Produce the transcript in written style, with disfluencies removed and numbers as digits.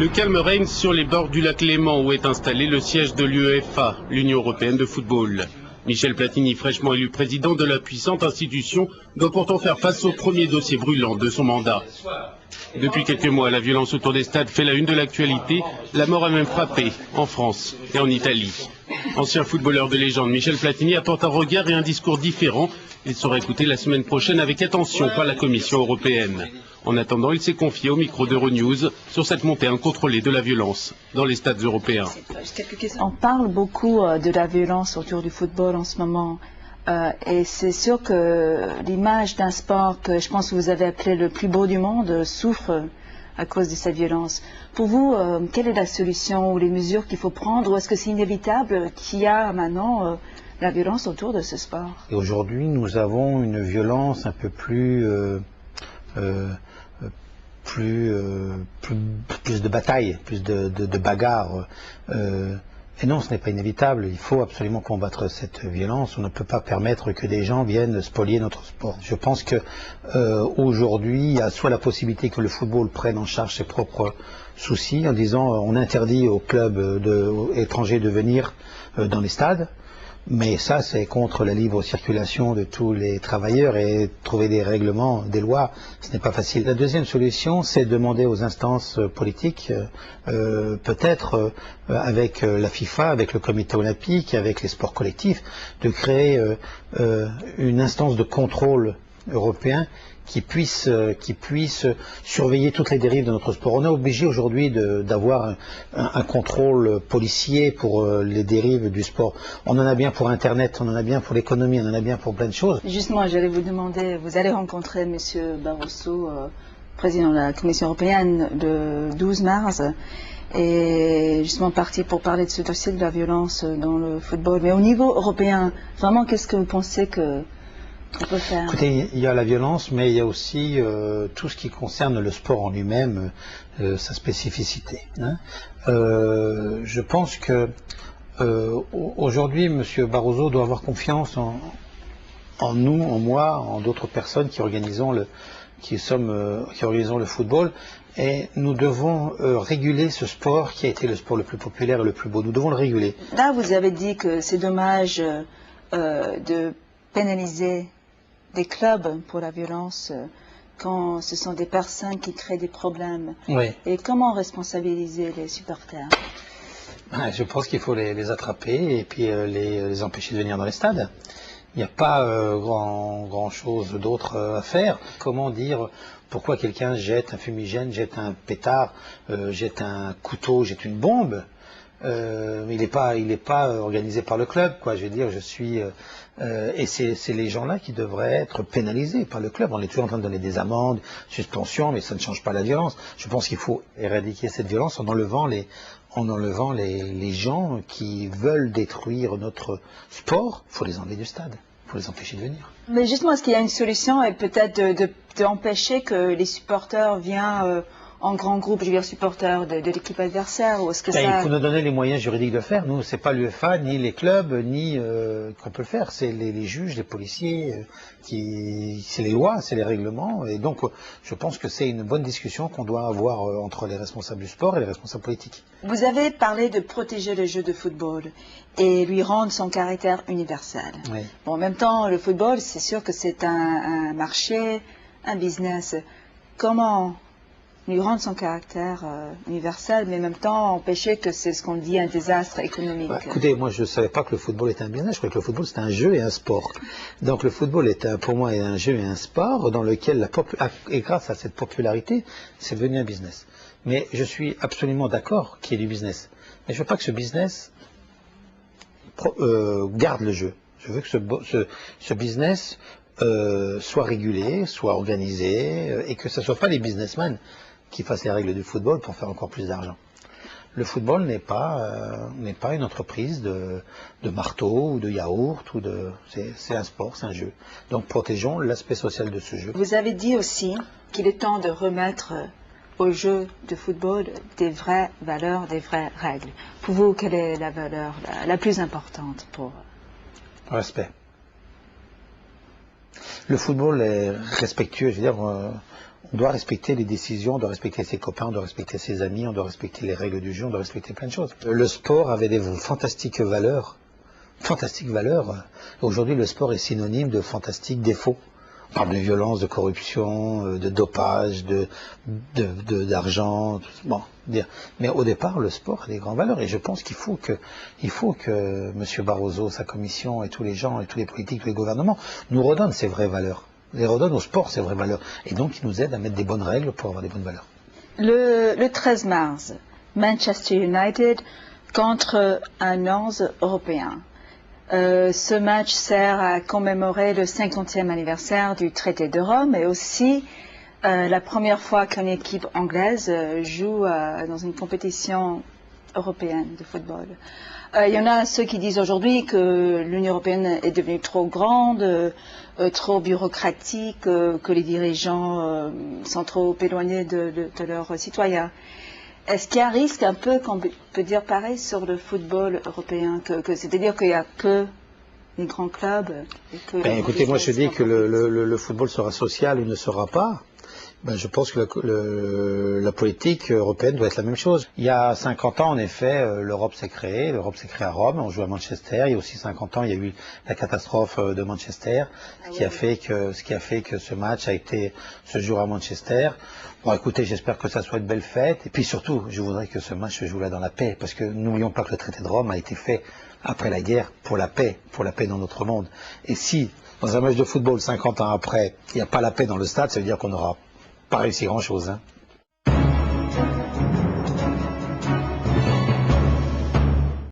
Le calme règne sur les bords du lac Léman où est installé le siège de l'UEFA, l'Union européenne de football. Michel Platini, fraîchement élu président de la puissante institution, doit pourtant faire face au premier dossier brûlant de son mandat. Depuis quelques mois, la violence autour des stades fait la une de l'actualité. La mort a même frappé en France et en Italie. Ancien footballeur de légende, Michel Platini apporte un regard et un discours différents. Il sera écouté la semaine prochaine avec attention par la Commission européenne. En attendant, il s'est confié au micro d'Euronews sur cette montée incontrôlée de la violence dans les stades européens. On parle beaucoup de la violence autour du football en ce moment. Et c'est sûr que l'image d'un sport que je pense que vous avez appelé le plus beau du monde souffre à cause de cette violence. Pour vous, quelle est la solution ou les mesures qu'il faut prendre? Ou est-ce que c'est inévitable qu'il y a maintenant la violence autour de ce sport? Et aujourd'hui, nous avons une violence un peu plus de bataille, plus de bagarre. Et non, ce n'est pas inévitable. Il faut absolument combattre cette violence. On ne peut pas permettre que des gens viennent spolier notre sport. Je pense que aujourd'hui, il y a soit la possibilité que le football prenne en charge ses propres soucis en disant on interdit aux clubs étrangers de venir dans les stades. Mais ça, c'est contre la libre circulation de tous les travailleurs et trouver des règlements, des lois, ce n'est pas facile. La deuxième solution, c'est demander aux instances politiques, peut-être avec la FIFA, avec le comité olympique, avec les sports collectifs, de créer une instance de contrôle européen qui puisse surveiller toutes les dérives de notre sport. On est obligé aujourd'hui d'avoir un contrôle policier pour les dérives du sport. On en a bien pour Internet, on en a bien pour l'économie, on en a bien pour plein de choses. Justement, j'allais vous demander, vous allez rencontrer M. Barroso, président de la Commission européenne, le 12 mars, et justement parti pour parler de ce dossier de la violence dans le football. Mais au niveau européen, vraiment, qu'est-ce que vous pensez qu'on peut faire? Écoutez, il y a la violence, mais il y a aussi tout ce qui concerne le sport en lui-même, sa spécificité. Je pense que aujourd'hui, M. Barroso doit avoir confiance en nous, en moi, en d'autres personnes qui organisons le football. Et nous devons réguler ce sport qui a été le sport le plus populaire et le plus beau. Nous devons le réguler. Là, vous avez dit que c'est dommage de pénaliser des clubs pour la violence quand ce sont des personnes qui créent des problèmes. Oui. Et comment responsabiliser les supporters? Je pense qu'il faut les attraper et puis les empêcher de venir dans les stades. Il n'y a pas grand chose d'autre à faire. Comment dire pourquoi quelqu'un jette un fumigène, jette un pétard, jette un couteau, jette une bombe? Il n'est pas organisé par le club, quoi. Je veux dire, et c'est les gens-là qui devraient être pénalisés par le club. On est toujours en train de donner des amendes, suspensions, mais ça ne change pas la violence. Je pense qu'il faut éradiquer cette violence en enlevant les gens qui veulent détruire notre sport. Il faut les enlever du stade. Il faut les empêcher de venir. Mais justement, est-ce qu'il y a une solution et peut-être d'empêcher que les supporters viennent en grand groupe, je veux dire supporters de l'équipe adversaire, ou est-ce que Il faut nous donner les moyens juridiques de le faire. Nous, c'est pas l'UEFA, ni les clubs, ni qu'on peut le faire. C'est les juges, les policiers, c'est les lois, c'est les règlements. Et donc, je pense que c'est une bonne discussion qu'on doit avoir entre les responsables du sport et les responsables politiques. Vous avez parlé de protéger le jeu de football et lui rendre son caractère universel. Oui. Bon, en même temps, le football, c'est sûr que c'est un marché, un business. Comment lui rendre son caractère universel, mais en même temps empêcher que c'est ce qu'on dit un désastre économique? Écoutez, moi je ne savais pas que le football était un business, je croyais que le football c'était un jeu et un sport. Donc le football est pour moi un jeu et un sport dans lequel, et grâce à cette popularité, c'est devenu un business. Mais je suis absolument d'accord qu'il y ait du business. Mais je ne veux pas que ce business garde le jeu. Je veux que ce business soit régulé, soit organisé, et que ce ne soit pas les businessmen qui fassent les règles du football pour faire encore plus d'argent. Le football n'est pas une entreprise de marteau ou de yaourt, c'est un sport, c'est un jeu. Donc protégeons l'aspect social de ce jeu. Vous avez dit aussi qu'il est temps de remettre au jeu de football des vraies valeurs, des vraies règles. Pour vous, quelle est la valeur la plus importante pour... Respect. Le football est respectueux, je veux dire, On doit respecter les décisions, on doit respecter ses copains, on doit respecter ses amis, on doit respecter les règles du jeu, on doit respecter plein de choses. Le sport avait des fantastiques valeurs. Fantastiques valeurs. Aujourd'hui, le sport est synonyme de fantastiques défauts. On parle de violence, de corruption, de dopage, d'argent. Bon, mais au départ, le sport a des grandes valeurs. Et je pense qu'il faut que M. Barroso, sa commission et tous les gens, et tous les politiques, tous les gouvernements nous redonnent ces vraies valeurs. Les redonnent au sport ces vraies valeurs. Et donc, ils nous aident à mettre des bonnes règles pour avoir des bonnes valeurs. Le 13 mars, Manchester United contre un 11 européen. Ce match sert à commémorer le 50e anniversaire du traité de Rome et aussi la première fois qu'une équipe anglaise joue dans une compétition européenne de football. Il y en a ceux qui disent aujourd'hui que l'Union européenne est devenue trop grande, trop bureaucratique, que les dirigeants sont trop éloignés de leurs citoyens. Est-ce qu'il y a un risque un peu, qu'on peut dire pareil, sur le football européen, c'est-à-dire qu'il n'y a que les grands clubs et que écoutez, moi je dis que le football sera social ou ne sera pas. Je pense que la politique européenne doit être la même chose. Il y a 50 ans, en effet, l'Europe s'est créée à Rome, on joue à Manchester. Il y a aussi 50 ans, il y a eu la catastrophe de Manchester, ce qui a fait que ce match se joue à Manchester. Bon, écoutez, j'espère que ça soit une belle fête. Et puis surtout, je voudrais que ce match se joue là dans la paix, parce que n'oublions pas que le traité de Rome a été fait après la guerre pour la paix dans notre monde. Et si, dans un match de football, 50 ans après, il n'y a pas la paix dans le stade, ça veut dire qu'on n'aura pas réussi grand-chose.